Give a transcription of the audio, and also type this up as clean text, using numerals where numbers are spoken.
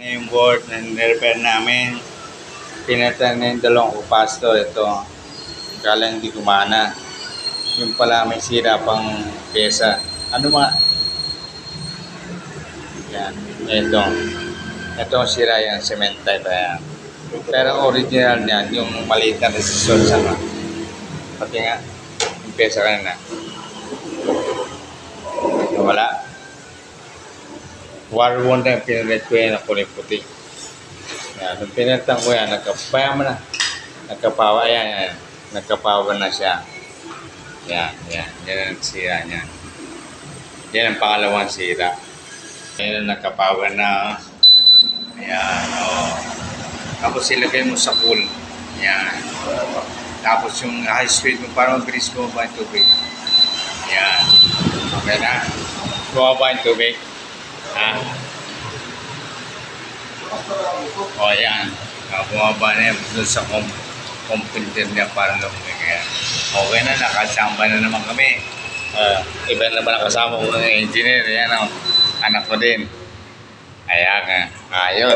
na yung board na nirepair namin. Pinatan na yung dalawang kupasto. Ito. Kala hindi gumana. Yung pala may sira pang pyesa. Ano mga? Yan. Ito. Ito ang sira yung cement type. Ayan. Pero original niyan, yung maliit na resisyon sa mga. Pati nga, yung pyesa kanina. Wala. War wound na yung pinalit ko yan na kulay puti. Yan. Nung pinalitan ko yan, nagkapaya na. Nagkapawa. Ayan. Nagkapawa na siya. Yan. Yan. Yan ang sira niya. Yan ang pangalawang sira. Yan ang nagkapawa na. Ayan. O. Tapos ilagay mo sa pool. Yan. Tapos yung high speed mo, parang mabilis mo ba yung tubig. Yan. Okay na. Bumaba yung tubig. Ha? O yan. Bumaba na yan doon sa computer niya para lumig. Okay na. Nakasamba na naman kami. Iba naman ang kasama ko ng engineer. Yan o. Anak ko din. Ayan. Ayos.